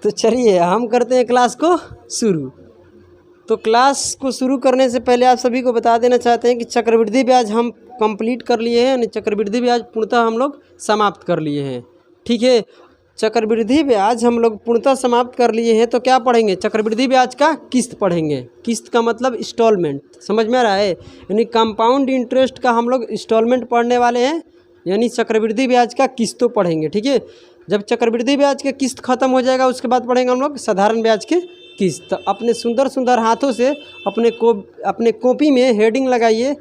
तो चलिए हम करते हैं क्लास को शुरू। तो क्लास को शुरू करने से पहले आप सभी को बता देना चाहते हैं कि चक्रवृद्धि ब्याज हम कंप्लीट कर लिए हैं, यानी चक्रवृद्धि ब्याज पूर्णतः हम लोग समाप्त कर लिए हैं। ठीक है, चक्रवृद्धि ब्याज हम लोग पूर्णतः समाप्त कर लिए हैं। तो क्या पढ़ेंगे? चक्रवृद्धि ब्याज का किस्त पढ़ेंगे। किस्त का मतलब इंस्टॉलमेंट, समझ में आ रहा है? यानी कंपाउंड इंटरेस्ट का हम लोग इंस्टॉलमेंट पढ़ने वाले हैं, यानी चक्रवृद्धि ब्याज का किस्तों पढ़ेंगे। ठीक है, जब चक्रवृद्धि ब्याज के किस्त खत्म हो जाएगा उसके बाद पढ़ेंगे हम लोग साधारण ब्याज के किस्त। तो अपने सुंदर सुंदर हाथों से अपने कॉपी में हेडिंग लगाइए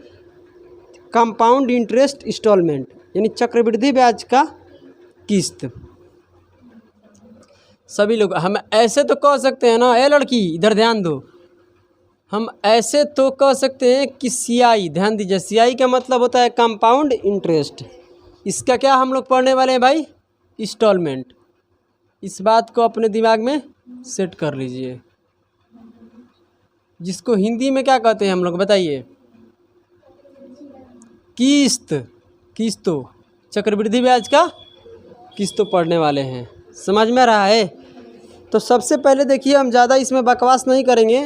कंपाउंड इंटरेस्ट इंस्टॉलमेंट, यानी चक्रवृद्धि ब्याज का किस्त। सभी लोग हम ऐसे तो कह सकते हैं ना, ए लड़की इधर ध्यान दो, हम ऐसे तो कह सकते हैं कि सीआई, ध्यान दीजिए, सीआई का मतलब होता है कंपाउंड इंटरेस्ट। इसका क्या हम लोग पढ़ने वाले हैं भाई? इंस्टॉलमेंट। इस बात को अपने दिमाग में सेट कर लीजिए। जिसको हिंदी में क्या कहते हैं हम लोग, बताइए? किस्त। किस्तों, चक्रवृद्धि ब्याज का किस्तों पढ़ने वाले हैं। समझ में रहा है? तो सबसे पहले देखिए, हम ज़्यादा इसमें बकवास नहीं करेंगे,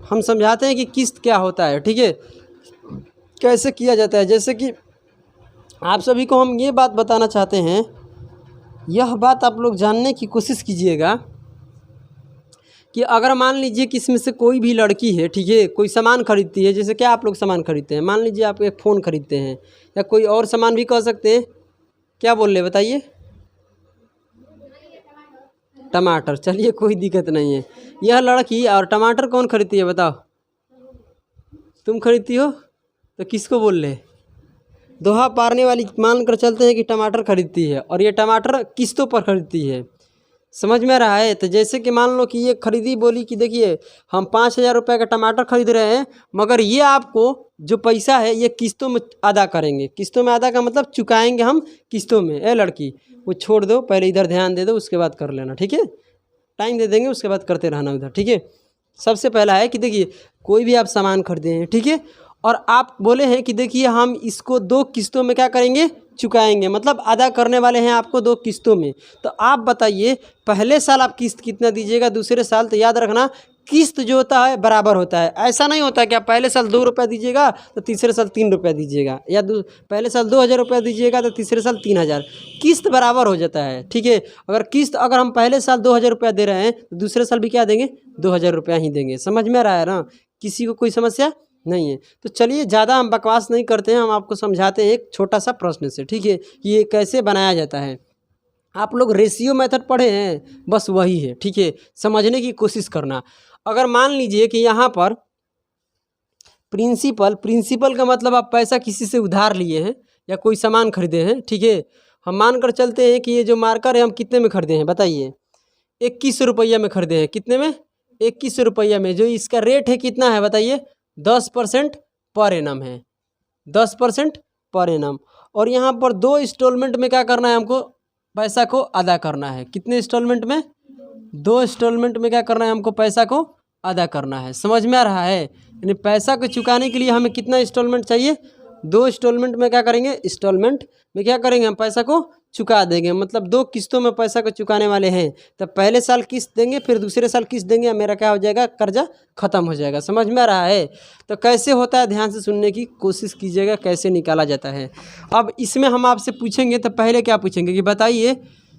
हम समझाते हैं कि किस्त क्या होता है। ठीक है, कैसे किया जाता है। जैसे कि आप सभी को हम ये बात बताना चाहते हैं, यह बात आप लोग जानने की कोशिश कीजिएगा कि अगर मान लीजिए कि इसमें से कोई भी लड़की है, ठीक है, कोई सामान खरीदती है, जैसे क्या आप लोग सामान खरीदते हैं, मान लीजिए आप एक फ़ोन खरीदते हैं या कोई और सामान भी कह सकते हैं। क्या बोल रहे बताइए? टमाटर। चलिए कोई दिक्कत नहीं है। यह लड़की और टमाटर कौन खरीदती है बताओ? तुम खरीदती हो? तो किसको बोल रहे? दोहा पारने वाली मान कर चलते हैं कि टमाटर खरीदती है, और ये टमाटर किस्तों पर खरीदती है। समझ में रहा है? तो जैसे कि मान लो कि ये खरीदी, बोली कि देखिए हम 5,000 रुपये का टमाटर खरीद रहे हैं, मगर ये आपको जो पैसा है ये किस्तों में अदा करेंगे। किस्तों में अदा का मतलब चुकाएंगे हम किस्तों में। ए लड़की, वो छोड़ दो, पहले इधर ध्यान दे दो, उसके बाद कर लेना। ठीक है, टाइम दे देंगे, उसके बाद करते रहना उधर। ठीक है, सबसे पहला है कि देखिए कोई भी आप सामान खरीदे हैं, ठीक है, और आप बोले हैं कि देखिए हम इसको 2 किस्तों में क्या करेंगे? चुकाएंगे, मतलब अदा करने वाले हैं आपको 2 किस्तों में। तो आप बताइए पहले साल आप किस्त कितना दीजिएगा, दूसरे साल? तो याद रखना किस्त जो होता है बराबर होता है। ऐसा नहीं होता कि आप पहले साल 2 रुपये दीजिएगा तो तीसरे साल 3 रुपये दीजिएगा, या पहले साल 2,000 रुपये दीजिएगा तो तीसरे साल 3,000। किस्त बराबर हो जाता है। ठीक है, अगर हम पहले साल 2,000 रुपया दे रहे हैं तो दूसरे साल भी क्या देंगे? 2,000 रुपया ही देंगे। समझ में आ रहा है ना? किसी को कोई समस्या नहीं है। तो चलिए ज़्यादा हम बकवास नहीं करते हैं, हम आपको समझाते हैं एक छोटा सा प्रश्न से। ठीक है, ये कैसे बनाया जाता है। आप लोग रेशियो मेथड पढ़े हैं, बस वही है। ठीक है, समझने की कोशिश करना। अगर मान लीजिए कि यहाँ पर प्रिंसिपल का मतलब आप पैसा किसी से उधार लिए हैं या कोई सामान खरीदे हैं। ठीक है, हम मान कर चलते हैं कि ये जो मार्कर है हम कितने में खरीदे हैं बताइए? 21 रुपया में खरीदे हैं। कितने में? 21 रुपया में। जो इसका रेट है कितना है बताइए? 10% पर एनम है, 10% पर एनम। और यहाँ पर 2 इंस्टॉलमेंट में क्या करना है हमको? पैसा को अदा करना है। कितने इंस्टॉलमेंट में? 2 इंस्टॉलमेंट में क्या करना है हमको? पैसा को अदा करना है। समझ में आ रहा है? यानी पैसा को चुकाने के लिए हमें कितना इंस्टॉलमेंट चाहिए? 2 इंस्टॉलमेंट में क्या करेंगे? इंस्टॉलमेंट में क्या करेंगे? हम पैसा को चुका देंगे, मतलब 2 किस्तों में पैसा को चुकाने वाले हैं। तो पहले साल किस्त देंगे, फिर दूसरे साल किस्त देंगे, मेरा क्या हो जाएगा? कर्जा खत्म हो जाएगा। समझ में आ रहा है? तो कैसे होता है, ध्यान से सुनने की कोशिश कीजिएगा, कैसे निकाला जाता है। अब इसमें हम आपसे पूछेंगे, तो पहले क्या पूछेंगे कि बताइए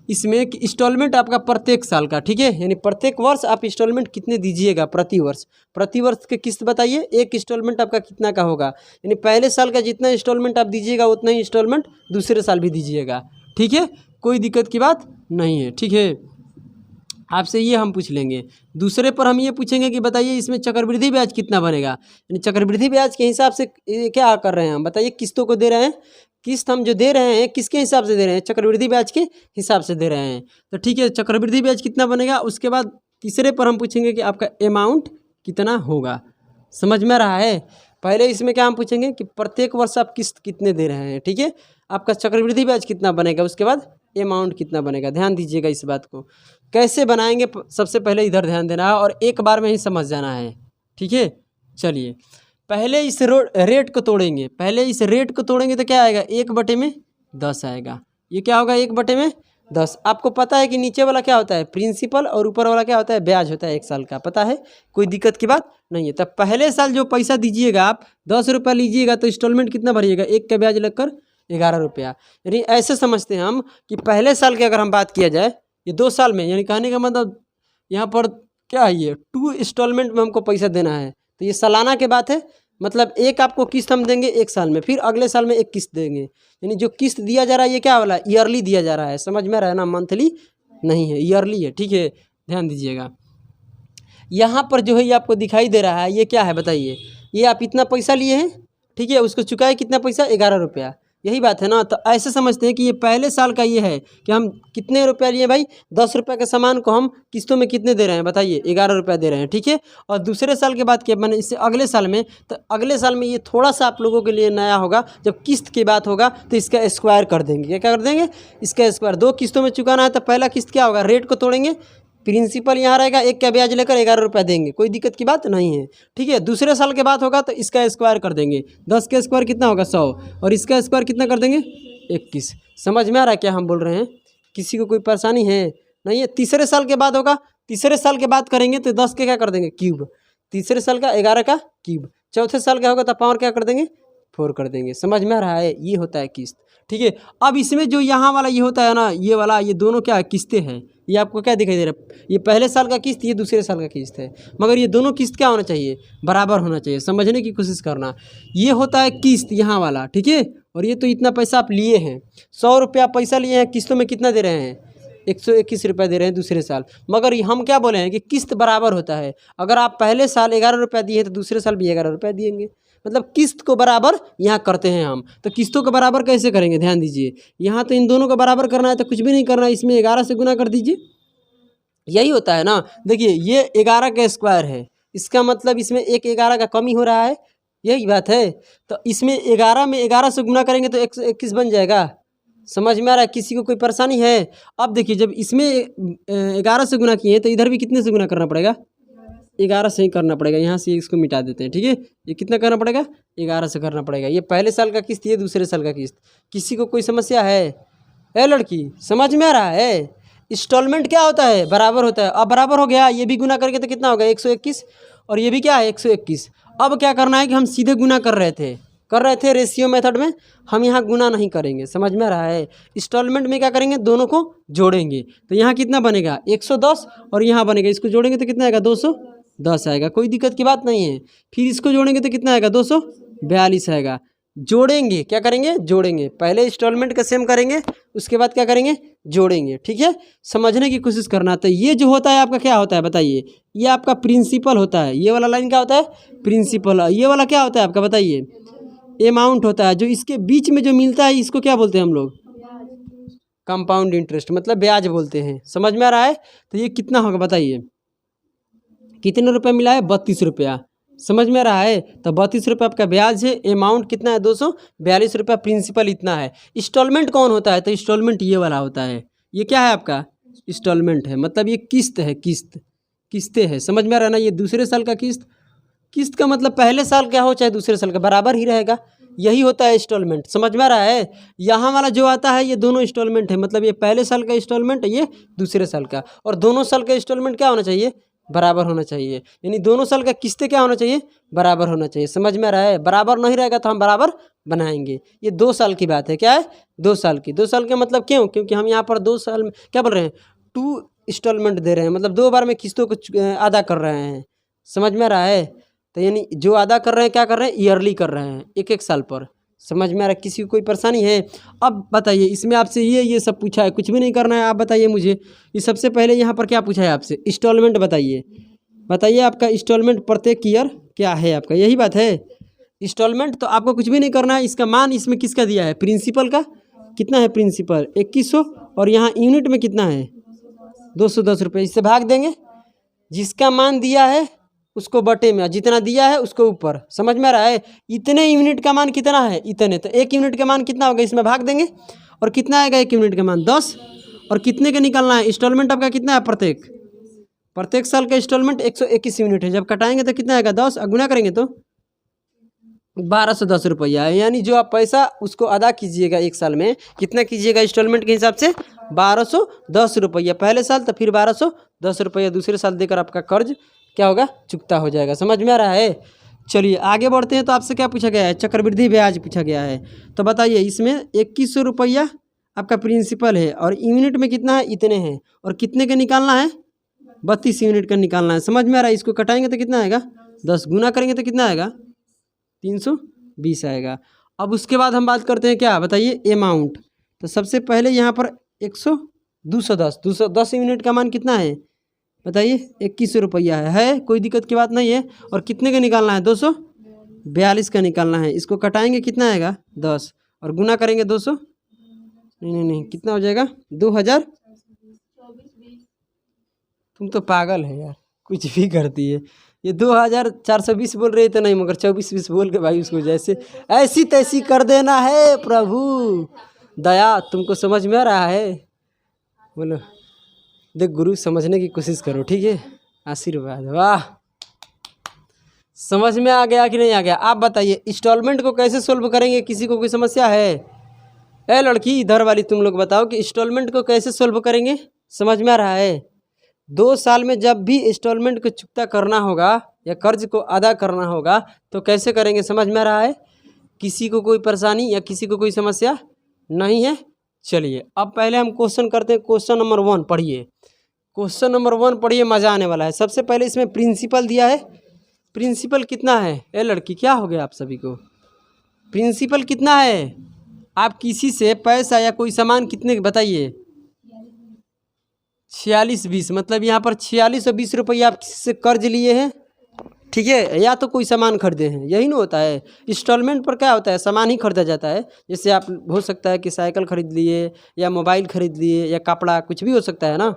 इसमें कि इंस्टॉलमेंट आपका प्रत्येक साल का, ठीक है, यानी प्रत्येक वर्ष आप इंस्टॉलमेंट कितने दीजिएगा प्रति वर्ष के किस्त बताइए। एक इंस्टॉलमेंट आपका कितना का होगा? यानी पहले साल का जितना इंस्टॉलमेंट आप दीजिएगा उतना ही इंस्टॉलमेंट दूसरे साल भी दीजिएगा। ठीक है, कोई दिक्कत की बात नहीं है। ठीक है, आपसे ये हम पूछ लेंगे। दूसरे पर हम ये पूछेंगे कि बताइए इसमें चक्रवृद्धि ब्याज कितना बनेगा। यानी चक्रवृद्धि ब्याज के हिसाब से क्या कर रहे हैं हम, बताइए? किस्तों को दे रहे हैं। किस्त हम जो दे रहे हैं किसके हिसाब से दे रहे हैं? चक्रवृद्धि ब्याज के हिसाब से दे रहे हैं। तो ठीक है, चक्रवृद्धि ब्याज कितना बनेगा। उसके बाद तीसरे पर हम पूछेंगे कि आपका अमाउंट कितना होगा। समझ में रहा है? पहले इसमें क्या हम पूछेंगे कि प्रत्येक वर्ष आप किस्त कितने दे रहे हैं। ठीक है, आपका चक्रवृद्धि ब्याज कितना बनेगा, उसके बाद अमाउंट कितना बनेगा। ध्यान दीजिएगा इस बात को। कैसे बनाएंगे सबसे पहले इधर ध्यान देना है और एक बार में ही समझ जाना है। ठीक है, चलिए पहले इस रेट को तोड़ेंगे। तो क्या आएगा? 1/10 आएगा। ये क्या होगा? 1/10 10। आपको पता है कि नीचे वाला क्या होता है प्रिंसिपल और ऊपर वाला क्या होता है ब्याज होता है 1 साल का, पता है, कोई दिक्कत की बात नहीं है। तब पहले साल जो पैसा दीजिएगा आप 10 रुपये लीजिएगा तो इंस्टॉलमेंट कितना भरिएगा, 1 का ब्याज लगकर 11 रुपया। यानी ऐसे समझते हैं हम कि पहले साल की अगर हम बात किया जाए ये 2 साल में, यानी कहने का मतलब यहाँ पर क्या है, ये 2 इंस्टॉलमेंट में हमको पैसा देना है। तो ये सालाना के बात है, मतलब एक आपको किस्त हम देंगे 1 साल में, फिर अगले साल में एक किस्त देंगे। यानी जो किस्त दिया जा रहा है ये क्या वाला ईयरली दिया जा रहा है, समझ में आ रहा है ना, मंथली नहीं है, ईयरली है, ठीक है, ध्यान दीजिएगा। यहाँ पर जो है ये आपको दिखाई दे रहा है, ये क्या है बताइए, ये आप इतना पैसा लिए हैं, ठीक है, उसको चुकाए कितना पैसा 11 रुपया, यही बात है ना। तो ऐसे समझते हैं कि ये पहले साल का ये है कि हम कितने रुपया लिए भाई, 10 रुपये के सामान को हम किस्तों में कितने दे रहे हैं बताइए, 11 रुपया दे रहे हैं, ठीक है। और दूसरे साल के बाद क्या मैंने इससे अगले साल में, तो अगले साल में ये थोड़ा सा आप लोगों के लिए नया होगा, जब किस्त की बात होगा तो इसका स्क्वायर कर देंगे, क्या कर देंगे, इसका स्क्वायर। 2 किस्तों में चुकाना है तो पहला किस्त क्या होगा, रेट को तोड़ेंगे, प्रिंसिपल यहाँ रहेगा, 1 का ब्याज लेकर 11 रुपया देंगे, कोई दिक्कत की बात नहीं है, ठीक है। दूसरे साल के बाद होगा तो इसका स्क्वायर कर देंगे, 10 का स्क्वायर कितना होगा 100, और इसका स्क्वायर कितना कर देंगे 21। समझ में आ रहा है क्या हम बोल रहे हैं, किसी को कोई परेशानी है नहीं है। तीसरे साल के बाद होगा, तीसरे साल के बाद करेंगे तो 10 के क्या कर देंगे क्यूब, तीसरे साल का 11 का क्यूब। चौथे साल का होगा तो पावर क्या कर देंगे 4 कर देंगे। समझ में आ रहा है, ये होता है किस्त, ठीक है। अब इसमें जो यहाँ वाला ये होता है ना, ये वाला, ये दोनों क्या है किस्तें हैं, ये आपको क्या दिखाई दे रहा है, ये पहले साल का किस्त, ये दूसरे साल का किस्त है, मगर ये दोनों किस्त क्या होना चाहिए, बराबर होना चाहिए, समझने की कोशिश करना। ये होता है किस्त यहाँ वाला, ठीक है, और ये तो इतना पैसा आप लिए हैं, 100 रुपया पैसा लिए हैं, किस्तों में कितना दे रहे हैं 121 रुपया दे रहे हैं दूसरे साल। मगर हम क्या बोले हैं कि किस्त बराबर होता है, अगर आप पहले साल 11 रुपया दिए तो दूसरे साल भी 11 रुपया देंगे, मतलब किस्त को बराबर यहाँ करते हैं हम। तो किस्तों को बराबर कैसे करेंगे, ध्यान दीजिए, यहाँ तो इन दोनों को बराबर करना है तो कुछ भी नहीं करना है, इसमें 11 से गुना कर दीजिए, यही होता है ना। देखिए ये 11 का स्क्वायर है, इसका मतलब इसमें एक 11 का कमी हो रहा है, यही बात है। तो इसमें 11 में 11 से गुना करेंगे तो 121 बन जाएगा, समझ में आ रहा है, किसी को कोई परेशानी है। अब देखिए जब इसमें 11 से गुना किए तो इधर भी कितने से गुना करना पड़ेगा, 11 से ही करना पड़ेगा, यहाँ से इसको मिटा देते हैं, ठीक है। ये कितना करना पड़ेगा 11 से करना पड़ेगा। ये पहले साल का किस्त, ये दूसरे साल का किस्त। किसी को कोई समस्या है लड़की, समझ में आ रहा है। इंस्टॉलमेंट क्या होता है, बराबर होता है। अब बराबर हो गया, ये भी गुना करके तो कितना होगा 121, और ये भी क्या है 121। अब क्या करना है कि हम सीधे गुना कर रहे थे रेशियो मेथड में, हम यहाँ गुना नहीं करेंगे, समझ में आ रहा है। इंस्टॉलमेंट में क्या करेंगे, दोनों को जोड़ेंगे, तो यहाँ कितना बनेगा 110, और यहाँ बनेगा, इसको जोड़ेंगे तो कितना आएगा 210 आएगा, कोई दिक्कत की बात नहीं है। फिर इसको जोड़ेंगे तो कितना आएगा 242 आएगा। जोड़ेंगे, क्या करेंगे, जोड़ेंगे, पहले इंस्टॉलमेंट का सेम करेंगे, उसके बाद क्या करेंगे, जोड़ेंगे, ठीक है। समझने की कोशिश करना। तो ये जो होता है आपका क्या होता है बताइए, ये आपका प्रिंसिपल होता है, ये वाला लाइन क्या होता है प्रिंसिपल, ये वाला क्या होता है आपका बताइए अमाउंट होता है। जो इसके बीच में जो मिलता है इसको क्या बोलते हैं हम लोग, कंपाउंड इंटरेस्ट, मतलब ब्याज बोलते हैं, समझ में आ रहा है। तो ये कितना होगा बताइए, कितने रुपये मिला है 32 रुपया, समझ में आ रहा है। तो 32 रुपये आपका ब्याज है, अमाउंट कितना है 242 रुपया, प्रिंसिपल इतना है। इंस्टॉलमेंट कौन होता है, तो इंस्टॉलमेंट ये वाला होता है, ये क्या है आपका इंस्टॉलमेंट है, मतलब ये किस्त है, किस्तें है, समझ में आ रहा है ना। ये दूसरे साल का किस्त का मतलब पहले साल क्या हो चाहे दूसरे साल का बराबर ही रहेगा, यही होता है इंस्टॉलमेंट, समझ में आ रहा है। यहाँ वाला जो आता है ये दोनों इंस्टॉलमेंट है, मतलब ये पहले साल का इंस्टॉलमेंट है, ये दूसरे साल का, और दोनों साल का इंस्टॉलमेंट क्या होना चाहिए, बराबर होना चाहिए। यानी दोनों साल का किस्तें क्या होना चाहिए, बराबर होना चाहिए, समझ में आ रहा है। बराबर नहीं रहेगा तो हम बराबर बनाएंगे। ये 2 साल की बात है, क्या है 2 साल की। 2 साल का मतलब क्यों, क्योंकि हम यहाँ पर 2 साल में क्या बोल रहे हैं 2 इंस्टॉलमेंट दे रहे हैं, मतलब 2 बार में किस्तों को अदा कर रहे हैं, समझ में आ रहा है। तो यानी जो अदा कर रहे हैं क्या कर रहे हैं, ईयरली कर रहे हैं, एक साल पर, समझ में आ रहा है। किसी को कोई परेशानी है। अब बताइए इसमें आपसे ये सब पूछा है, कुछ भी नहीं करना है, आप बताइए मुझे। ये सबसे पहले यहाँ पर क्या पूछा है आपसे, इंस्टॉलमेंट बताइए आपका इंस्टॉलमेंट प्रत्येक ईयर क्या है आपका, यही बात है इंस्टॉलमेंट। तो आपको कुछ भी नहीं करना है। इसका मान इसमें किसका दिया है, प्रिंसिपल का कितना है, प्रिंसिपल 2100, और यहाँ यूनिट में कितना है 210 रुपये। इससे भाग देंगे, जिसका मान दिया है उसको बटे में, जितना दिया है उसको ऊपर, समझ में आ रहा है। इतने यूनिट का मान कितना है, इतने, तो 1 यूनिट का मान कितना होगा, इसमें भाग देंगे, और कितना आएगा 1 यूनिट का मान 10, और कितने का निकालना है, इंस्टॉलमेंट आपका कितना है, प्रत्येक साल का इंस्टॉलमेंट 121 यूनिट है। जब कटाएंगे तो कितना आएगा 10, गुना करेंगे तो 1210 रुपया है, यानी जो आप पैसा उसको अदा कीजिएगा एक साल में, कितना कीजिएगा इंस्टॉलमेंट के हिसाब से? 1210 रुपया पहले साल, तो फिर 1210 रुपया दूसरे साल देकर आपका कर्ज क्या होगा? चुकता हो जाएगा। समझ में आ रहा है? चलिए आगे बढ़ते हैं। तो आपसे क्या पूछा गया है? चक्रवृद्धि ब्याज पूछा गया है। तो बताइए इसमें 2100 रुपया आपका प्रिंसिपल है और यूनिट में कितना है? इतने हैं। और कितने का निकालना है? 32 यूनिट का निकालना है। समझ में आ रहा है? इसको कटाएंगे तो कितना आएगा? 10 गुना करेंगे तो कितना आएगा? 320 आएगा। अब उसके बाद हम बात करते हैं क्या? बताइए अमाउंट। तो सबसे पहले यहाँ पर 210 यूनिट का मान कितना है? बताइए 2100 रुपया है, कोई दिक्कत की बात नहीं है। और कितने का निकालना है? 242 का निकालना है। इसको कटाएंगे कितना आएगा? 10 और गुना करेंगे 200, नहीं कितना हो जाएगा? 2000। तुम तो पागल है यार, कुछ भी करती है। ये 2420 बोल रहे थे, नहीं मगर 2420 बोल के भाई उसको जैसे ऐसी तैसी कर देना है। प्रभु दया, तुमको समझ में आ रहा है? बोलो। देख गुरु, समझने की कोशिश करो, ठीक है? आशीर्वाद। वाह, समझ में आ गया कि नहीं आ गया? आप बताइए इंस्टॉलमेंट को कैसे सोल्व करेंगे? किसी को कोई समस्या है? ए लड़की इधर वाली, तुम लोग बताओ कि इंस्टॉलमेंट को कैसे सोल्व करेंगे? समझ में आ रहा है? 2 साल में जब भी इंस्टॉलमेंट को चुकता करना होगा या कर्ज को अदा करना होगा तो कैसे करेंगे? समझ में आ रहा है? किसी को कोई परेशानी या किसी को कोई समस्या नहीं है? चलिए अब पहले हम क्वेश्चन करते हैं। क्वेश्चन नंबर 1 पढ़िए। क्वेश्चन नंबर 1 पढ़िए, मज़ा आने वाला है। सबसे पहले इसमें प्रिंसिपल दिया है। प्रिंसिपल कितना है? ए लड़की, क्या हो गया आप सभी को? प्रिंसिपल कितना है? आप किसी से पैसा या कोई सामान कितने, बताइए? 4620, मतलब यहाँ पर 4620 रुपया आप किसी से कर्ज लिए हैं, ठीक है? या तो कोई सामान खरीदे हैं, यही ना होता है। इंस्टॉलमेंट पर क्या होता है? सामान ही खरीदा जाता है। जैसे आप हो सकता है कि साइकिल खरीद लिए या मोबाइल खरीद लिए या कपड़ा, कुछ भी हो सकता है ना।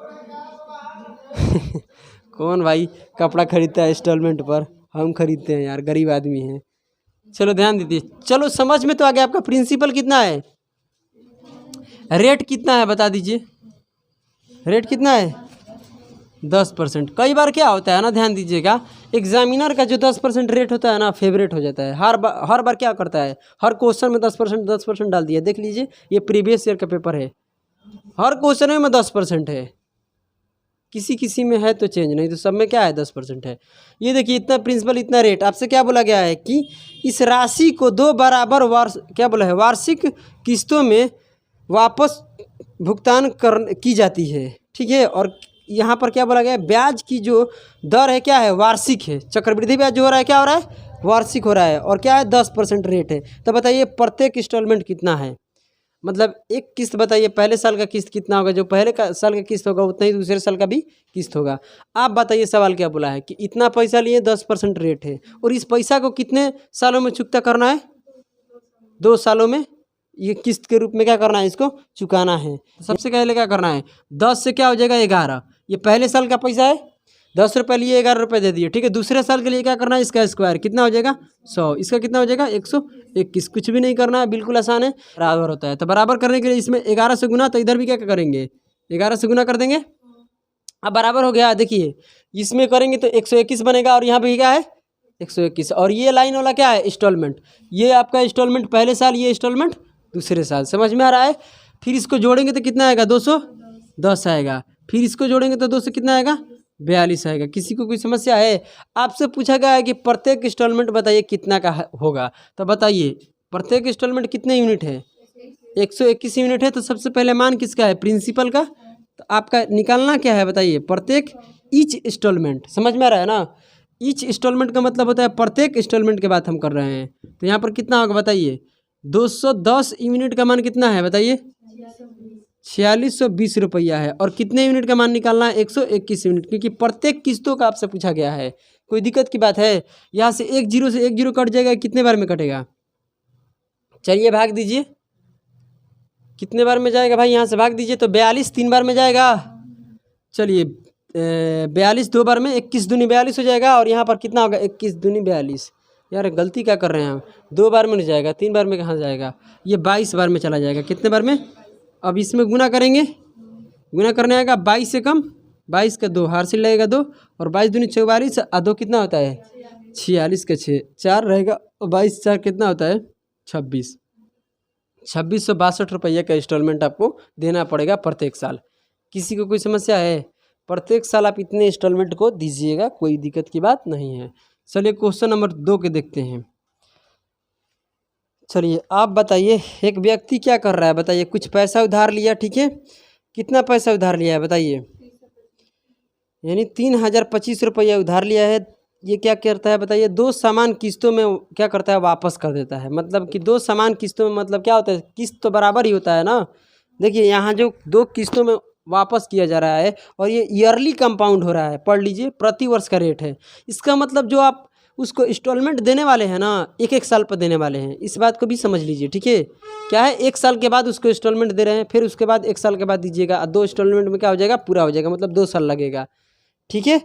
कौन भाई कपड़ा खरीदता है इंस्टॉलमेंट पर? हम खरीदते हैं यार, गरीब आदमी हैं। चलो ध्यान दीजिए। चलो समझ में तो आ गया। आपका प्रिंसिपल कितना है? रेट कितना है बता दीजिए? रेट कितना है? 10%। कई बार क्या होता है ना, ध्यान दीजिएगा, एग्जामिनर का जो 10% रेट होता है ना, फेवरेट हो जाता है। हर बार क्या करता है? हर क्वेश्चन में 10% डाल दिया। देख लीजिए, ये प्रीवियस ईयर का पेपर है, हर क्वेश्चन में 10% है। किसी किसी में है तो चेंज, नहीं तो सब में क्या है? 10% है। ये देखिए, इतना प्रिंसिपल, इतना रेट। आपसे क्या बोला गया है कि इस राशि को 2 बराबर क्या बोला है? वार्षिक किस्तों में वापस भुगतान की जाती है, ठीक है? और यहाँ पर क्या बोला गया है? ब्याज की जो दर है क्या है? वार्षिक है। चक्रवृद्धि ब्याज जो हो रहा है क्या हो रहा है? वार्षिक हो रहा है। और क्या है? 10% रेट है। तो बताइए प्रत्येक इंस्टॉलमेंट कितना है? मतलब एक किस्त बताइए, पहले साल का किस्त कितना होगा? जो पहले साल का किस्त होगा उतना ही दूसरे साल का भी किस्त होगा। आप बताइए सवाल क्या बोला है कि इतना पैसा लिए, 10% रेट है, और इस पैसा को कितने सालों में चुकता करना है? 2 सालों में ये किस्त के रूप में क्या करना है? इसको चुकाना है। सबसे पहले क्या करना है? 10 से क्या हो जाएगा? 11। ये पहले साल का पैसा है, 10 रुपये लिए, 11 रुपये दे दिए, ठीक है? दूसरे साल के लिए क्या करना है? इसका स्क्वायर कितना हो जाएगा? 100। इसका कितना हो जाएगा? 121। कुछ भी नहीं करना है, बिल्कुल आसान है, बराबर होता है। तो बराबर करने के लिए इसमें 11 से गुना, तो इधर भी क्या करेंगे? 11 से गुना कर देंगे। अब बराबर हो गया। देखिए इसमें करेंगे तो 121 बनेगा, और यहाँ पे क्या है? 121। और ये लाइन वाला क्या है? इंस्टॉलमेंट। ये आपका इंस्टॉलमेंट पहले साल, ये इंस्टॉलमेंट दूसरे साल। समझ में आ रहा है? फिर इसको जोड़ेंगे तो कितना आएगा? 210 आएगा। फिर इसको जोड़ेंगे तो 2 से कितना आएगा? 42 आएगा। किसी को कोई समस्या है? आपसे पूछा गया है कि प्रत्येक इंस्टॉलमेंट बताइए कितना का होगा। तो बताइए प्रत्येक इंस्टॉलमेंट कितने यूनिट है? 121 यूनिट है। तो सबसे पहले मान किसका है? प्रिंसिपल का। तो आपका निकालना क्या है? बताइए प्रत्येक, ईच इंस्टॉलमेंट। समझ में आ रहा है ना? ईच इंस्टॉलमेंट का मतलब होता है प्रत्येक इंस्टॉलमेंट की बात हम कर रहे हैं। तो यहाँ पर कितना होगा बताइए? 210 यूनिट का मान कितना है? बताइए 4620 रुपया है। और कितने यूनिट का मान निकालना है? 121 यूनिट, क्योंकि प्रत्येक किस्तों का आपसे पूछा गया है। कोई दिक्कत की बात है? यहाँ से एक जीरो कट जाएगा, कितने बार में कटेगा? चलिए भाग दीजिए, कितने बार में जाएगा भाई? यहाँ से भाग दीजिए तो 42 3 बार में जाएगा। चलिए 42 2 बार में, 21 दूनी 42 हो जाएगा। और यहाँ पर कितना होगा? 21 दूनी 42। यार गलती क्या कर रहे हैं हम? 2 बार में नहीं जाएगा, 3 बार में कहाँ जाएगा? ये 22 बार में चला जाएगा। कितने बार में? अब इसमें गुना करेंगे, गुना करने आएगा 22 से कम, 22 का 2 हार से लगेगा 2, और 22 दूनी 44, और 2 कितना होता है? 46 का 6, 4 रहेगा, और 22,000 कितना होता है 26, 2662 रुपये का इंस्टॉलमेंट आपको देना पड़ेगा प्रत्येक साल। किसी को कोई समस्या है? प्रत्येक साल आप इतने इंस्टॉलमेंट को दीजिएगा, कोई दिक्कत की बात नहीं है। चलिए क्वेश्चन नंबर 2 के देखते हैं। चलिए आप बताइए, एक व्यक्ति क्या कर रहा है बताइए, कुछ पैसा उधार लिया, ठीक है, कितना पैसा उधार लिया है बताइए, यानी 3025 रुपया उधार लिया है। ये क्या करता है बताइए, 2 समान किस्तों में क्या करता है, वापस कर देता है। मतलब कि 2 समान किस्तों में मतलब क्या होता है, किस्त तो बराबर ही होता है ना। देखिए यहाँ जो 2 किस्तों में वापस किया जा रहा है और ये ईयरली कंपाउंड हो रहा है, पढ़ लीजिए, प्रति वर्ष का रेट है। इसका मतलब जो आप उसको इंस्टॉलमेंट देने वाले हैं ना, 1-1 साल पर देने वाले हैं, इस बात को भी समझ लीजिए, ठीक है। क्या है, 1 साल के बाद उसको इंस्टॉलमेंट दे रहे हैं, फिर उसके बाद 1 साल के बाद दीजिएगा, 2 इंस्टॉलमेंट में क्या हो जाएगा, पूरा हो जाएगा, मतलब 2 साल लगेगा, ठीक है।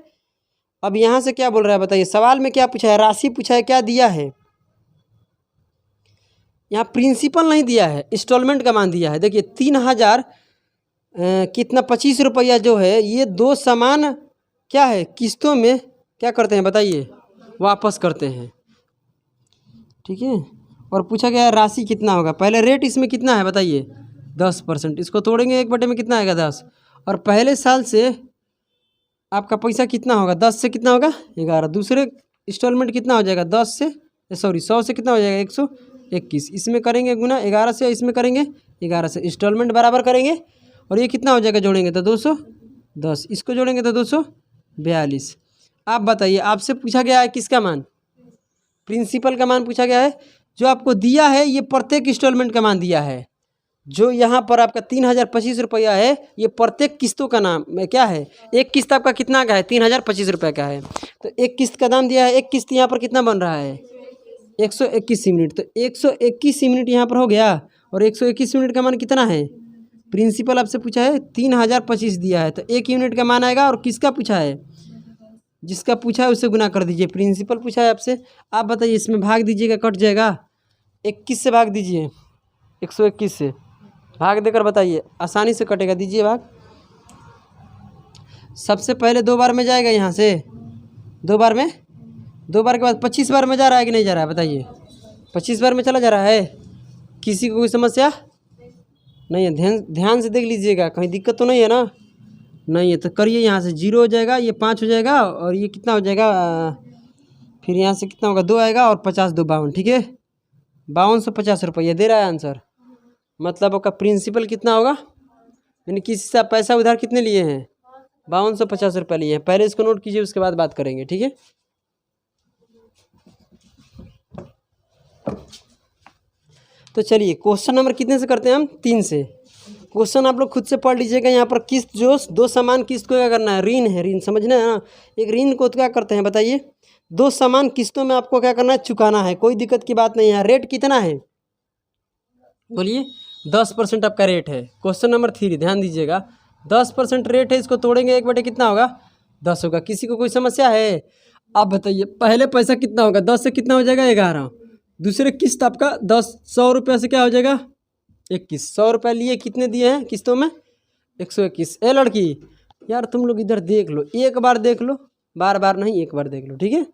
अब यहाँ से क्या बोल रहा है बताइए, सवाल में क्या पूछा है, राशि पूछा है, क्या दिया है यहाँ, प्रिंसिपल नहीं दिया है, इंस्टॉलमेंट का मान दिया है। देखिए 3000 कितना 25 रुपया जो है, ये 2 समान क्या है किस्तों में क्या करते हैं बताइए, वापस करते हैं, ठीक है। और पूछा गया है राशि कितना होगा, पहले रेट इसमें कितना है बताइए 10%, इसको तोड़ेंगे 1/में कितना आएगा 10, और पहले साल से आपका पैसा कितना होगा, 10 से कितना होगा 11, दूसरे इंस्टॉलमेंट कितना हो जाएगा 10 से 100 से कितना हो जाएगा 121, इसमें करेंगे गुना 11 से, इसमें करेंगे 11 से, इंस्टॉलमेंट बराबर करेंगे, और ये कितना हो जाएगा जोड़ेंगे तो 210, इसको जोड़ेंगे तो 242। आप बताइए, आपसे पूछा गया है किसका मान, प्रिंसिपल का मान पूछा गया है। जो आपको दिया है ये प्रत्येक इंस्टॉलमेंट का मान दिया है। जो यहाँ पर आपका 3025 रुपया है, ये प्रत्येक किस्तों का नाम क्या है, एक किस्त आपका कितना का है 3025 रुपये का है, तो एक किस्त का दाम दिया है। एक किस्त यहाँ पर कितना बन रहा है 121 यूनिट, तो 121 यूनिट यहाँ पर हो गया, और 121 यूनिट का मान कितना है, प्रिंसिपल आपसे पूछा है 3025 दिया है, तो 1 यूनिट का मान आएगा, और किसका पूछा है, जिसका पूछा है उससे गुना कर दीजिए। प्रिंसिपल पूछा है आपसे, आप बताइए इसमें भाग दीजिएगा, कट जाएगा, 21 से भाग दीजिए, 121 से भाग देकर बताइए, आसानी से कटेगा, दीजिए भाग। सबसे पहले 2 बार में जाएगा, यहाँ से 2 बार में, 2 बार के बाद 25 बार में जा रहा है कि नहीं जा रहा है बताइए, 25 बार में चला जा रहा है। किसी को कोई समस्या नहीं है, ध्यान से देख लीजिएगा, कहीं दिक्कत तो नहीं है ना, नहीं है तो करिए, यहाँ से 0 हो जाएगा, ये 5 हो जाएगा, और ये कितना हो जाएगा, फिर यहाँ से कितना होगा 2 आएगा, और 50 2 52, ठीक है, 5250 रुपये दे रहा है आंसर। मतलब आपका प्रिंसिपल कितना होगा, यानी किसी से आप पैसा उधार कितने लिए हैं 5250 रुपये लिए हैं। पहले इसको नोट कीजिए, उसके बाद बात करेंगे, ठीक है। तो चलिए क्वेश्चन नंबर कितने से करते हैं हम, 3 से। क्वेश्चन आप लोग खुद से पढ़ लीजिएगा। यहाँ पर किस्त, जो 2 समान किस्त को क्या करना है, ऋण है, ऋण समझना है ना। एक ऋण को तो क्या करते हैं बताइए, 2 समान किस्तों में आपको क्या करना है, चुकाना है, कोई दिक्कत की बात नहीं है। रेट कितना है बोलिए, 10% आपका रेट है। क्वेश्चन नंबर 3 ध्यान दीजिएगा, 10% रेट है, इसको तोड़ेंगे 1/, कितना होगा 10 होगा। किसी को कोई समस्या है, आप बताइए। पहले पैसा कितना होगा, 10 से कितना हो जाएगा 11, दूसरे किस्त आपका 100 रुपये से क्या हो जाएगा 21, 100 रुपये लिए, कितने दिए हैं किस्तों में 121। ए लड़की यार तुम लोग इधर देख लो, एक बार देख लो, बार बार नहीं, एक बार देख लो, ठीक है।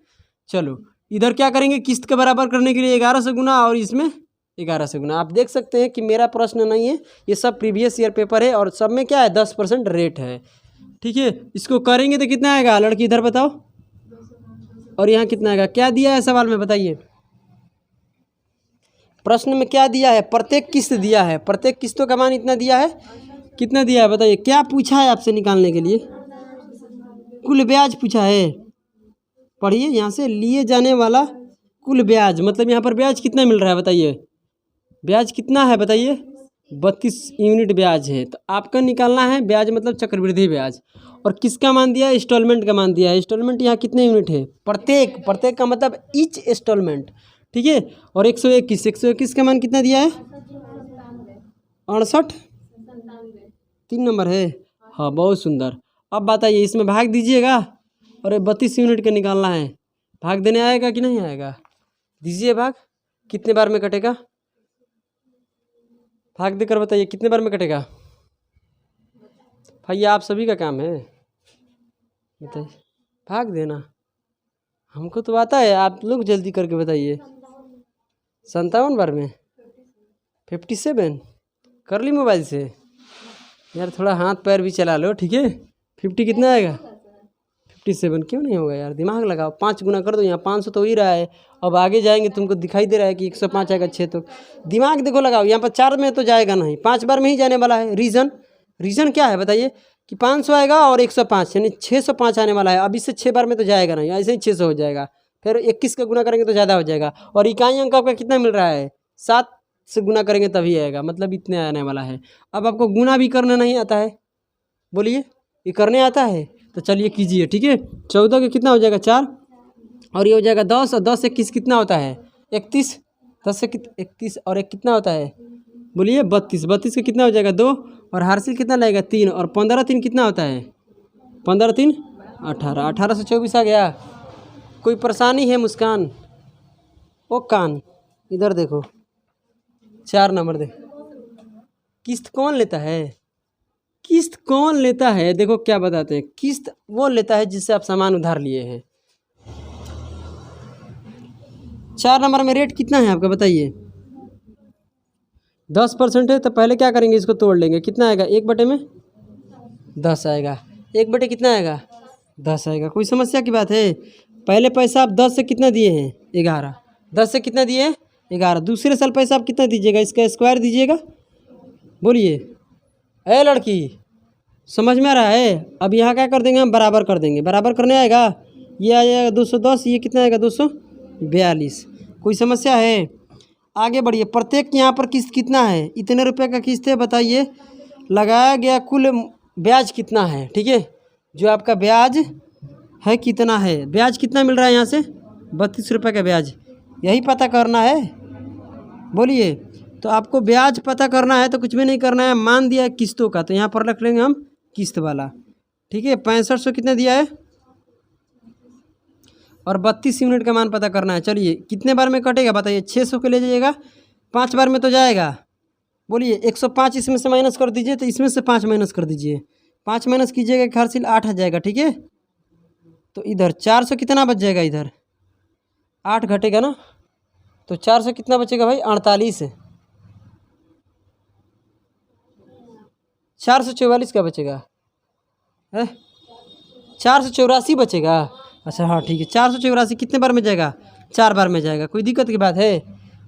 चलो इधर क्या करेंगे, किस्त के बराबर करने के लिए 11 से गुना, और इसमें 11 से गुना। आप देख सकते हैं कि मेरा प्रश्न नहीं है, ये सब प्रीवियस ईयर पेपर है, और सब में क्या है 10% रेट है, ठीक है। इसको करेंगे तो कितना आएगा लड़की, इधर बताओ, और यहाँ कितना आएगा, क्या दिया है सवाल में बताइए, प्रश्न में क्या दिया है, प्रत्येक किस्त दिया है, प्रत्येक किस्तों का मान इतना दिया है, कितना दिया है बताइए। क्या पूछा है आपसे निकालने के लिए, कुल ब्याज पूछा है। पढ़िए यहाँ से, लिए जाने वाला कुल ब्याज, मतलब यहाँ पर ब्याज कितना मिल रहा है बताइए, ब्याज कितना है बताइए, 32 यूनिट ब्याज है। तो आपका निकालना है ब्याज, मतलब चक्रवृद्धि ब्याज। और किसका मान दिया है, इंस्टॉलमेंट का मान दिया है। इंस्टॉलमेंट यहाँ कितने यूनिट है, प्रत्येक, प्रत्येक का मतलब ईच इंस्टॉलमेंट, ठीक है। और 121 का मान कितना दिया है 68, 3 नंबर है, हाँ बहुत सुंदर। अब बताइए इसमें भाग दीजिएगा, और 32 यूनिट का निकालना है, भाग देने आएगा कि नहीं आएगा, दीजिए भाग। कितने बार में कटेगा, भाग देकर बताइए कितने बार में कटेगा। भाई आप सभी का काम है, बताइए, भाग देना, हमको तो आता है, आप लोग जल्दी करके बताइए। 57 बार में 57 कर ली मोबाइल से यार, थोड़ा हाथ पैर भी चला लो, ठीक है। 50 कितना आएगा? 57 क्यों नहीं होगा यार, दिमाग लगाओ। 5 गुना कर दो, यहाँ 500 तो हो ही रहा है। अब आगे जाएंगे तुमको दिखाई दे रहा है कि 105 आएगा 6, तो दिमाग देखो लगाओ। यहाँ पर 4 में तो जाएगा नहीं, 5 बार में ही जाने वाला है। रीज़न क्या है बताइए कि 500 आएगा और 105 यानी 605 आने वाला है। अब इससे 6 बार में तो जाएगा नहीं, ऐसे ही 600 हो जाएगा। फिर 21 का गुना करेंगे तो ज़्यादा हो जाएगा। और इकाई अंक आपका कितना मिल रहा है? 7 से गुना करेंगे तभी आएगा, मतलब इतने आने वाला है। अब आपको गुना भी करना नहीं आता है, बोलिए ये करने आता है तो चलिए कीजिए, ठीक है। 14 का कितना हो जाएगा? 4, और ये हो जाएगा 10, और 10 से 21 कितना होता है? 31। 10 से 31 और 1 कितना होता है? बोलिए 32। 32 का कितना हो जाएगा? 2, और हार्सिल कितना लगेगा? 3, और 15 3 कितना होता है? 15 3 18। 18 से 24 आ गया। कोई परेशानी है मुस्कान? ओ कान इधर देखो, 4 नंबर दे। किस्त कौन लेता है? किस्त कौन लेता है? देखो क्या बताते हैं, किस्त वो लेता है जिससे आप सामान उधार लिए हैं। 4 नंबर में रेट कितना है आपका बताइए? 10% है, तो पहले क्या करेंगे, इसको तोड़ लेंगे। कितना आएगा? 1/10 आएगा। 1 बटे कितना आएगा? 10 आएगा। कोई समस्या की बात है? पहले पैसा आप 10 से कितना दिए हैं? 11। 10 से कितना दिए? 11। दूसरे साल पैसा आप कितना दीजिएगा? इसका स्क्वायर दीजिएगा। बोलिए ए लड़की, समझ में आ रहा है? अब यहाँ क्या कर देंगे हम? बराबर कर देंगे। बराबर करने आएगा, ये आ जाएगा 210, ये कितना आएगा? 242। कोई समस्या है? आगे बढ़िए। प्रत्येक यहाँ पर किस्त कितना है? इतने रुपए का किस्त है, बताइए। लगाया गया कुल ब्याज कितना है? ठीक है, जो आपका ब्याज है कितना है? ब्याज कितना मिल रहा है यहाँ से? 32 रुपये का ब्याज, यही पता करना है। बोलिए, तो आपको ब्याज पता करना है तो कुछ भी नहीं करना है। मान दिया है किस्तों का, तो यहाँ पर रख लेंगे हम किस्त वाला, ठीक है। 6500 कितना दिया है, और 32 यूनिट का मान पता करना है। चलिए कितने बार में कटेगा बताइए? 600 के ले जाइएगा, 5 बार में तो जाएगा। बोलिए 105 इसमें से माइनस कर दीजिए, तो इसमें से 5 माइनस कर दीजिए। 5 माइनस कीजिएगा, खर्चिल 8 आ जाएगा, ठीक है। तो इधर 400 कितना बच जाएगा? इधर 8 घटेगा ना, तो 400 कितना बचेगा भाई? 48। 444 का बचेगा है, 484 बचेगा। अच्छा हाँ ठीक है, 484 कितने बार में जाएगा? 4 बार में जाएगा। कोई दिक्कत की बात है?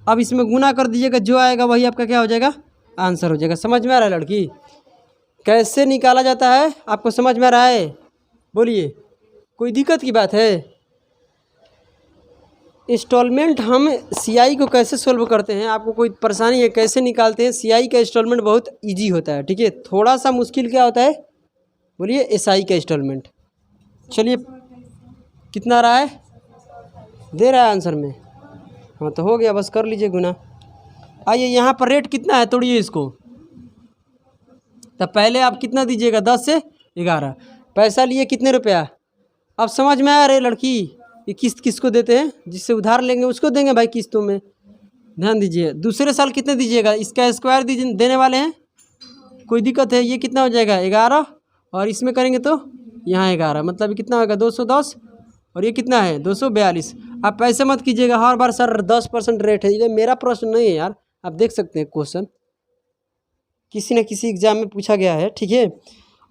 अब इसमें गुना कर दीजिएगा, जो आएगा वही आपका क्या हो जाएगा? आंसर हो जाएगा। समझ में आ रहा है लड़की? कैसे निकाला जाता है आपको समझ में आ रहा है? बोलिए, कोई दिक्कत की बात है? इंस्टॉलमेंट हम सीआई को कैसे सोल्व करते हैं, आपको कोई परेशानी है कैसे निकालते हैं? सीआई का इंस्टॉलमेंट बहुत इजी होता है, ठीक है। थोड़ा सा मुश्किल क्या होता है? बोलिए एसआई का इंस्टॉलमेंट। चलिए कितना आ रहा है? दे रहा है आंसर में? हाँ तो हो गया, बस कर लीजिए गुना। आइए यहाँ पर रेट कितना है, तोड़िए इसको। तब पहले आप कितना दीजिएगा? 10 से 11। पैसा लिए कितने रुपया? अब समझ में आ रही लड़की? ये किस्त किसको देते हैं? जिससे उधार लेंगे उसको देंगे भाई किस्तों में, ध्यान दीजिए। दूसरे साल कितने दीजिएगा? इसका स्क्वायर दीजिए, देने वाले हैं। कोई दिक्कत है? ये कितना हो जाएगा? 11, और इसमें करेंगे तो यहाँ 11, मतलब कितना होगा? 210, और ये कितना है? 242। आप पैसे मत कीजिएगा हर बार सर 10% रेट है। ये मेरा प्रश्न नहीं है यार, आप देख सकते हैं क्वेश्चन किसी न किसी एग्जाम में पूछा गया है, ठीक है।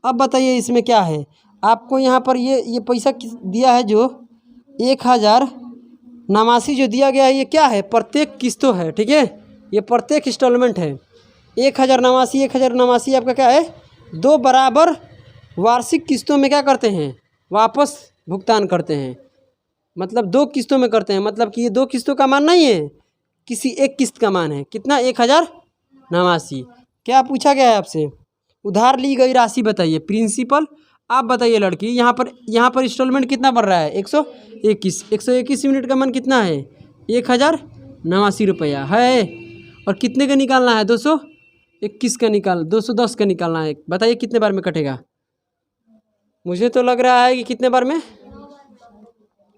अब बताइए इसमें क्या है आपको? यहाँ पर ये पैसा दिया है जो 1089 जो दिया गया है, ये क्या है? प्रत्येक किस्तों है, ठीक है। ये प्रत्येक इंस्टॉलमेंट है। 1089 आपका क्या है? 2 बराबर वार्षिक किस्तों में क्या करते हैं? वापस भुगतान करते हैं, मतलब 2 किस्तों में करते हैं। मतलब कि ये 2 किस्तों का मान नहीं है, किसी एक किस्त का मान है। कितना? 1089। क्या पूछा गया है आपसे? उधार ली गई राशि बताइए, प्रिंसिपल। आप बताइए लड़की, यहाँ पर इंस्टॉलमेंट कितना बढ़ रहा है? 121। 121 यूनिट का मान कितना है? 1089 रुपया है। और कितने का निकालना है? 221 का 210 का निकालना है। बताइए कितने बार में कटेगा? मुझे तो लग रहा है कि कितने बार में?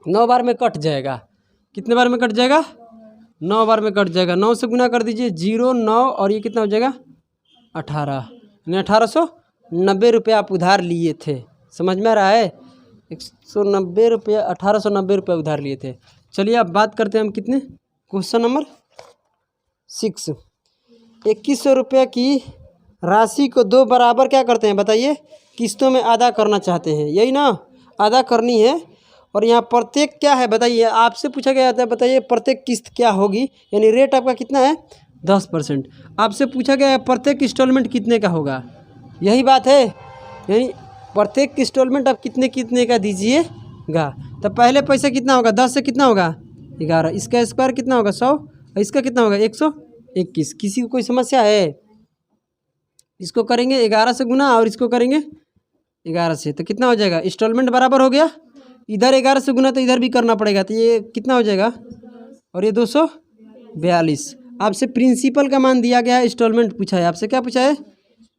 9 बार में कट जाएगा। कितने बार में कट जाएगा? 9 बार में कट जाएगा। 9 से गुना कर दीजिए, 0 9, और ये कितना हो जाएगा? 18, यानी 1890 रुपये आप उधार लिए थे। समझ में आ रहा है? 190 रुपये, 1890 रुपये उधार लिए थे। चलिए अब बात करते हैं हम कितने, क्वेश्चन नंबर 6। 2100 रुपये की राशि को 2 बराबर क्या करते हैं बताइए, किस्तों में अदा करना चाहते हैं, यही ना, अदा करनी है। और यहाँ प्रत्येक क्या है बताइए, आपसे पूछा गया था बताइए प्रत्येक किस्त क्या होगी, यानी रेट आपका कितना है 10%। आपसे पूछा गया है प्रत्येक इंस्टॉलमेंट कितने का होगा, यही बात है, यानी प्रत्येक इंस्टॉलमेंट आप कितने कितने का दीजिएगा। तो पहले पैसा कितना होगा 10 से कितना होगा 11, इसका स्क्वायर कितना होगा 100, और इसका कितना होगा 121। किसी को कोई समस्या है, इसको करेंगे 11 से गुना और इसको करेंगे 11 से, तो कितना हो जाएगा इंस्टॉलमेंट बराबर हो गया। इधर 11 से गुना तो इधर भी करना पड़ेगा, तो ये कितना हो जाएगा, और ये 242। आपसे प्रिंसिपल का मान दिया गया है, इंस्टॉलमेंट पूछा है आपसे, क्या पूछा है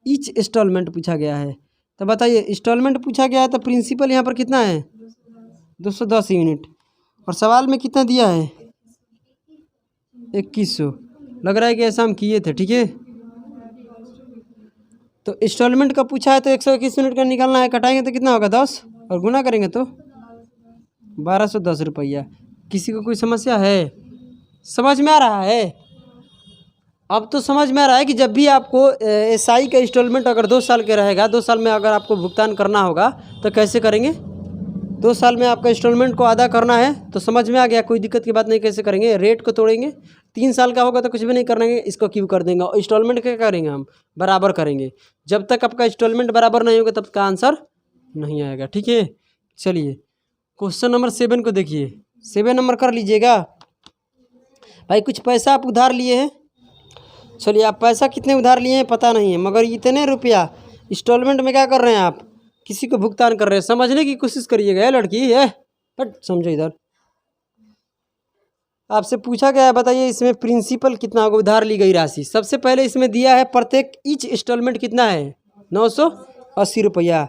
ईच इंस्टॉलमेंट पूछा गया है। तो बताइए इंस्टॉलमेंट पूछा गया है तो प्रिंसिपल यहाँ पर कितना है 210 यूनिट, और सवाल में कितना दिया है 2100। लग रहा है कि ऐसा हम किए थे, ठीक है। तो इंस्टॉलमेंट का पूछा है तो 121 यूनिट का निकालना है, कटाएंगे तो कितना होगा 10, और गुना करेंगे तो 1210 रुपया। किसी को कोई समस्या है, समझ में आ रहा है। अब तो समझ में आ रहा है कि जब भी आपको SI का इंस्टॉलमेंट अगर 2 साल के रहेगा, 2 साल में अगर आपको भुगतान करना होगा तो कैसे करेंगे, 2 साल में आपका इंस्टॉलमेंट को अदा करना है, तो समझ में आ गया, कोई दिक्कत की बात नहीं। कैसे करेंगे, रेट को तोड़ेंगे, 3 साल का होगा तो कुछ भी नहीं करेंगे, इसको क्यों कर देंगे, और इंस्टॉलमेंट क्या करेंगे हम बराबर करेंगे। जब तक आपका इंस्टॉलमेंट बराबर नहीं होगा तब का आंसर नहीं आएगा, ठीक है। चलिए क्वेश्चन नंबर 7 को देखिए, 7 नंबर कर लीजिएगा। भाई कुछ पैसा आप उधार लिए हैं, चलिए आप पैसा कितने उधार लिए हैं पता नहीं है, मगर इतने रुपया इंस्टॉलमेंट में क्या कर रहे हैं आप, किसी को भुगतान कर रहे हैं। समझने की कोशिश करिएगा लड़की है, बट समझो इधर। आपसे पूछा गया है बताइए इसमें प्रिंसिपल कितना होगा, उधार ली गई राशि। सबसे पहले इसमें दिया है प्रत्येक ईच इंस्टॉलमेंट कितना है 980 रुपया।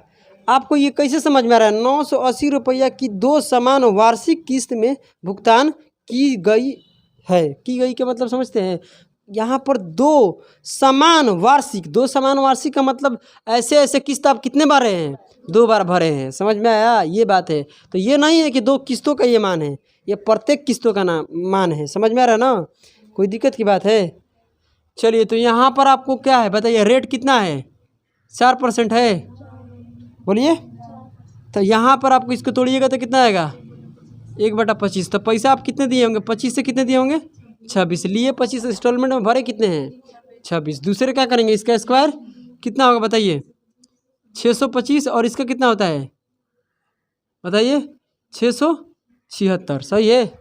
आपको ये कैसे समझ में आ रहा है, 980 रुपया की 2 समान वार्षिक किस्त में भुगतान की गई है। की गई का मतलब समझते हैं, यहाँ पर 2 समान वार्षिक, 2 समान वार्षिक का मतलब ऐसे ऐसे किस्त आप कितने बार रहे हैं 2 बार भरे हैं, समझ में आया, ये बात है। तो ये नहीं है कि 2 किस्तों का ये मान है, ये प्रत्येक किस्तों का मान है, समझ में आ रहा है ना, कोई दिक्कत की बात है। चलिए तो यहाँ पर आपको क्या है बताइए, रेट कितना है 4% है, बोलिए। तो यहाँ पर आपको इसको तोड़िएगा तो कितना आएगा 1/25। तो पैसा आप कितने दिए होंगे, 25 से कितने दिए होंगे 26 लिए, 25 इंस्टॉलमेंट में भरे कितने हैं 26। दूसरे क्या करेंगे, इसका स्क्वायर कितना होगा बताइए 625, और इसका कितना होता है बताइए 676, सही है।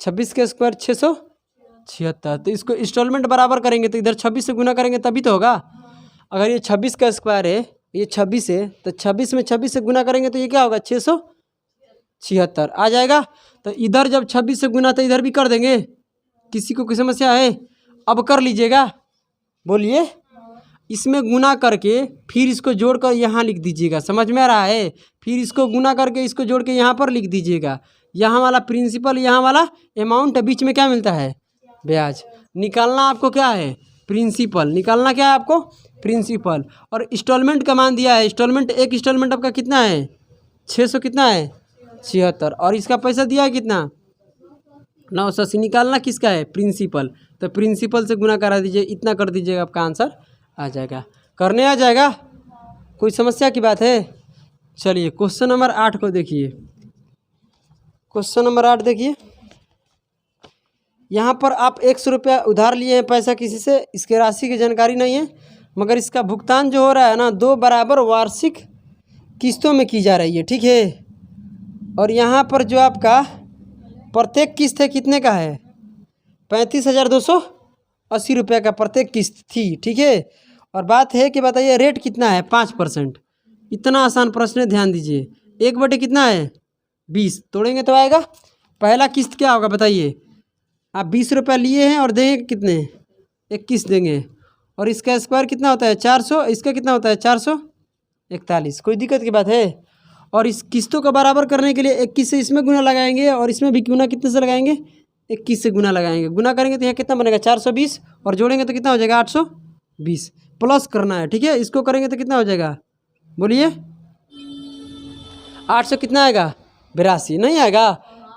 26 का स्क्वायर 676, तो इसको इंस्टॉलमेंट बराबर करेंगे तो इधर 26 से गुना करेंगे तभी तो होगा। अगर ये 26 का स्क्वायर है, ये 26 है, तो 26 में 26 से गुना करेंगे तो ये क्या होगा 676 आ जाएगा। तो इधर जब 26 से गुना तो इधर भी कर देंगे, किसी को कोई समस्या है। अब कर लीजिएगा, बोलिए। इसमें गुना करके फिर इसको जोड़कर यहाँ लिख दीजिएगा, समझ में आ रहा है। फिर इसको गुना करके इसको जोड़ के यहाँ पर लिख दीजिएगा, यहाँ वाला प्रिंसिपल, यहाँ वाला अमाउंट, बीच में क्या मिलता है ब्याज। निकालना आपको क्या है प्रिंसिपल, निकालना क्या है आपको प्रिंसिपल। और इंस्टॉलमेंट का मान दिया है, इंस्टॉलमेंट एक इंस्टॉलमेंट आपका कितना है 600 कितना है 76, और इसका पैसा दिया है कितना 980। निकालना किसका है प्रिंसिपल, तो प्रिंसिपल से गुना करा दीजिए, इतना कर दीजिएगा, आपका आंसर आ जाएगा, करने आ जाएगा, कोई समस्या की बात है। चलिए क्वेश्चन नंबर 8 को देखिए, क्वेश्चन नंबर 8 देखिए। यहाँ पर आप 100 रुपया उधार लिए हैं पैसा किसी से, इसके राशि की जानकारी नहीं है, मगर इसका भुगतान जो हो रहा है ना 2 बराबर वार्षिक किस्तों में की जा रही है, ठीक है। और यहाँ पर जो आपका प्रत्येक किस्त है कितने का है 35,280 रुपये का प्रत्येक किस्त थी, ठीक है। और बात है कि बताइए रेट कितना है 5%। इतना आसान प्रश्न है, ध्यान दीजिए। 1/, कितना है 20, तोड़ेंगे तो आएगा। पहला किस्त क्या होगा बताइए, आप 20 रुपये लिए हैं और देंगे कितने 21 देंगे, और इसका स्क्वायर कितना होता है 400, इसका कितना होता है 441, कोई दिक्कत की बात है। और इस किस्तों का बराबर करने के लिए 21 से इसमें गुना लगाएंगे, और इसमें भी गुना कितने से लगाएंगे 21 से गुना लगाएंगे। गुना करेंगे तो यहाँ कितना बनेगा 420, और जोड़ेंगे तो कितना हो जाएगा 820, प्लस करना है, ठीक है। इसको करेंगे तो कितना हो जाएगा बोलिए 800 कितना आएगा 82, नहीं आएगा।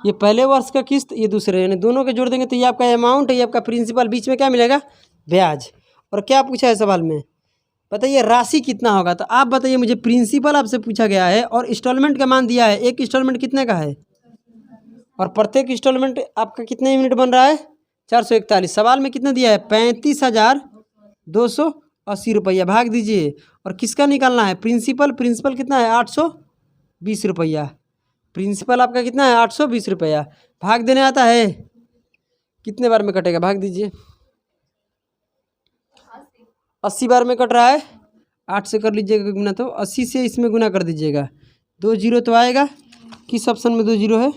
ये पहले वर्ष का किस्त, ये दूसरे, यानी दोनों के जोड़ देंगे तो ये आपका अमाउंट है, ये आपका प्रिंसिपल, बीच में क्या मिलेगा, ब्याज। और क्या पूछा है सवाल में, बताइए राशि कितना होगा। तो आप बताइए मुझे, प्रिंसिपल आपसे पूछा गया है और इंस्टॉलमेंट का मान दिया है, एक इंस्टॉलमेंट कितने का है और प्रत्येक इंस्टॉलमेंट आपका कितने यूनिट बन रहा है, 441। सवाल में कितना दिया है, 35,280 रुपया। भाग दीजिए, और किसका निकालना है, प्रिंसिपल। प्रिंसिपल कितना है, 820 रुपया। प्रिंसिपल आपका कितना है, 820 रुपया। भाग देने आता है, कितने बार में कटेगा, भाग दीजिए। 80 बार में कट रहा है, 8 से कर लीजिएगा गुना, तो 80 से इसमें गुना कर दीजिएगा। 2 जीरो तो आएगा, किस ऑप्शन में 2 जीरो है,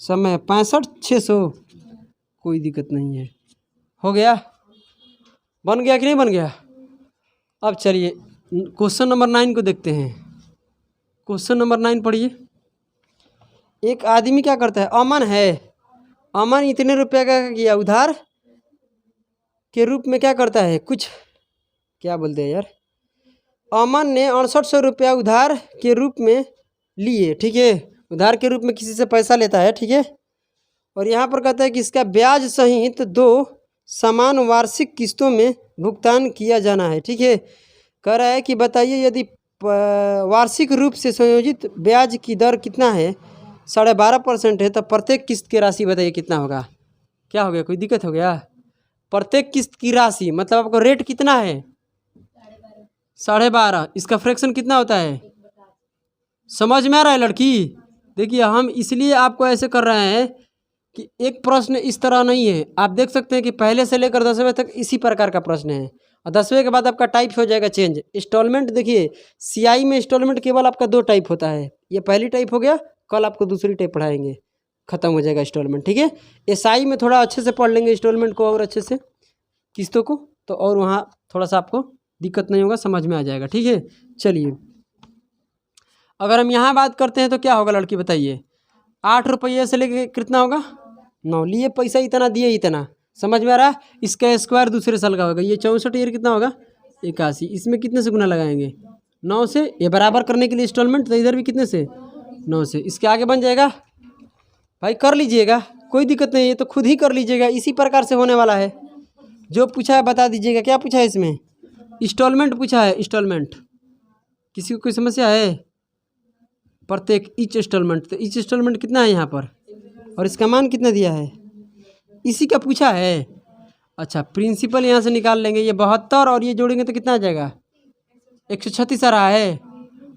समय 65,600। कोई दिक्कत नहीं है, हो गया, बन गया कि नहीं बन गया। अब चलिए क्वेश्चन नंबर 9 को देखते हैं। क्वेश्चन नंबर 9 पढ़िए। एक आदमी क्या करता है, अमन है, अमन इतने रुपये का किया उधार के रूप में, क्या करता है, कुछ क्या बोलते हैं यार, अमन ने 6800 रुपया उधार के रूप में लिए, ठीक है, उधार के रूप में किसी से पैसा लेता है, ठीक है। और यहाँ पर कहता है कि इसका ब्याज सहित 2 समान वार्षिक किस्तों में भुगतान किया जाना है, ठीक है। कह रहा है कि बताइए यदि वार्षिक रूप से संयोजित ब्याज की दर कितना है, 12.5% है, तो प्रत्येक किस्त की राशि बताइए कितना होगा। क्या हो गया, कोई दिक्कत हो गया, प्रत्येक किस्त की राशि मतलब आपको रेट कितना है, 12.5। इसका फ्रैक्शन कितना होता है, समझ में आ रहा है लड़की। देखिए हम इसलिए आपको ऐसे कर रहे हैं कि एक प्रश्न इस तरह नहीं है, आप देख सकते हैं कि पहले से लेकर 10वें तक इसी प्रकार का प्रश्न है, और 10वें के बाद आपका टाइप हो जाएगा चेंज। इंस्टॉलमेंट देखिए सीआई में इंस्टॉलमेंट केवल आपका 2 टाइप होता है, ये पहली टाइप हो गया, कल आपको दूसरी टाइप पढ़ाएंगे, खत्म हो जाएगा इंस्टॉलमेंट, ठीक है। एसआई में थोड़ा अच्छे से पढ़ लेंगे इंस्टॉलमेंट को और अच्छे से किस्तों को, तो और वहाँ थोड़ा सा आपको दिक्कत नहीं होगा, समझ में आ जाएगा, ठीक है। चलिए अगर हम यहाँ बात करते हैं तो क्या होगा लड़की बताइए, 8 रुपये से लेके कितना होगा, 9, लिए पैसा इतना दिए इतना, समझ में आ रहा है। इसका स्क्वायर दूसरे साल का होगा, ये 64 ईयर कितना होगा, 81। इसमें कितने से गुना लगाएंगे, 9 से, ये बराबर करने के लिए इंस्टॉलमेंट, तो इधर भी कितने से, 9 से। इसके आगे बन जाएगा, भाई कर लीजिएगा, कोई दिक्कत नहीं है, तो खुद ही कर लीजिएगा, इसी प्रकार से होने वाला है। जो पूछा है बता दीजिएगा, क्या पूछा है इसमें, इंस्टॉलमेंट पूछा है, इंस्टॉलमेंट। किसी को कोई समस्या है, प्रत्येक ईच इंस्टॉलमेंट, तो ईच इंस्टॉलमेंट कितना है यहाँ पर, और इसका मान कितना दिया है, इसी का पूछा है। अच्छा प्रिंसिपल यहाँ से निकाल लेंगे, ये 72 और ये जोड़ेंगे तो कितना आ जाएगा, 136 आ रहा है,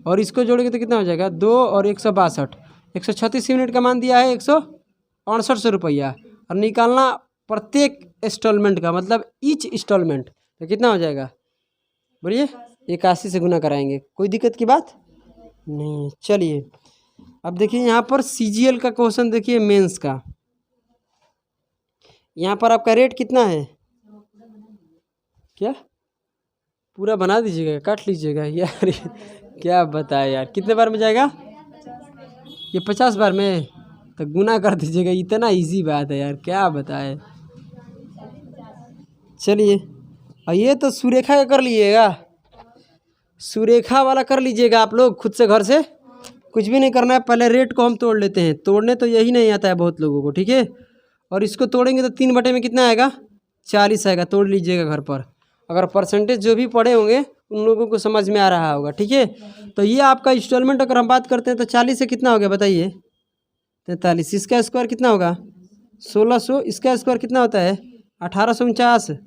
और इसको जोड़ेंगे तो कितना हो जाएगा, 2 और 162। 136 यूनिट का मान दिया है 168 रुपया, और निकालना प्रत्येक इंस्टॉलमेंट का मतलब ईच इंस्टॉलमेंट, तो कितना हो जाएगा, बोलिए 81 से गुना कराएंगे, कोई दिक्कत की बात नहीं। चलिए अब देखिए यहाँ पर सीजीएल का क्वेश्चन देखिए, मेंस का, यहाँ पर आपका रेट कितना है, क्या पूरा बना दीजिएगा, काट लीजिएगा यार क्या बताए यार, कितने बार में जाएगा, ये 50 बार में, तो गुना कर दीजिएगा, इतना इजी बात है यार, क्या बताए। चलिए और ये तो सुरेखा का कर लीजिएगा, सुरेखा वाला कर लीजिएगा आप लोग खुद से, घर से कुछ भी नहीं करना है, पहले रेट को हम तोड़ लेते हैं, तोड़ने तो यही नहीं आता है बहुत लोगों को, ठीक है। और इसको तोड़ेंगे तो 3 बटे में कितना आएगा, 40 आएगा, तोड़ लीजिएगा घर पर, अगर परसेंटेज जो भी पढ़े होंगे उन लोगों को समझ में आ रहा होगा, ठीक है। तो ये आपका इंस्टॉलमेंट अगर हम बात करते हैं तो 40 से कितना हो गया बताइए, 43। इसका स्क्वायर कितना होगा, 1600। इसका स्क्वायर कितना होता है, 1849।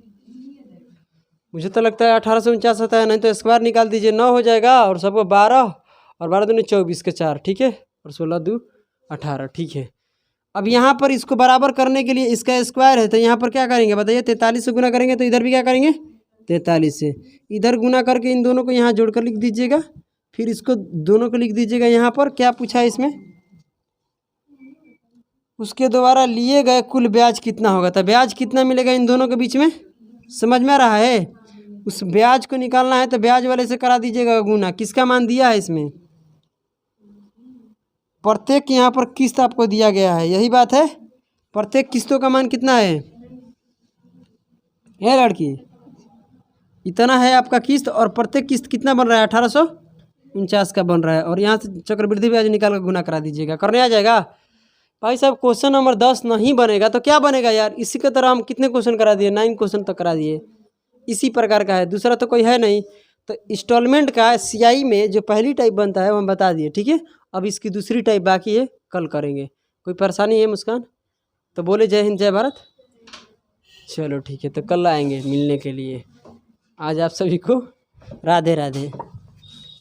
मुझे तो लगता है 1849 होता है, नहीं तो स्क्वायर निकाल दीजिए, 9 हो जाएगा, और सबको 12 और 12 दूनी 24 के 4, ठीक है, और 16 2 18, ठीक है। अब यहाँ पर इसको बराबर करने के लिए इसका स्क्वायर है, तो यहाँ पर क्या करेंगे बताइए, 43 से गुना करेंगे, तो इधर भी क्या करेंगे 43 से, इधर गुना करके इन दोनों को यहाँ जोड़कर लिख दीजिएगा, फिर इसको दोनों को लिख दीजिएगा यहाँ पर, क्या पूछा है इसमें, उसके द्वारा लिए गए कुल ब्याज कितना होगा, तो ब्याज कितना मिलेगा इन दोनों के बीच में, समझ में आ रहा है। उस ब्याज को निकालना है तो ब्याज वाले से करा दीजिएगा गुना, किसका मान दिया है इसमें, प्रत्येक यहाँ पर किस्त आपको दिया गया है, यही बात है, प्रत्येक किस्तों का मान कितना है, ये लड़की इतना है आपका किस्त, और प्रत्येक किस्त कितना बन रहा है, 1800 49 का बन रहा है। और यहाँ से चक्रवृद्धि ब्याज निकाल कर गुना करा दीजिएगा। करने आ जाएगा भाई साहब। क्वेश्चन नंबर 10 नहीं बनेगा तो क्या बनेगा यार। इसी की तरह हम कितने क्वेश्चन करा दिए, 9 क्वेश्चन तक करा दिए। इसी प्रकार का है, दूसरा तो कोई है नहीं। तो इंस्टॉलमेंट का सीआई में जो पहली टाइप बनता है वो हम बता दिए, ठीक है। अब इसकी दूसरी टाइप बाकी है, कल करेंगे। कोई परेशानी है मुस्कान? तो बोले जय हिंद जय भारत। चलो ठीक है, तो कल आएंगे मिलने के लिए। आज आप सभी को राधे राधे।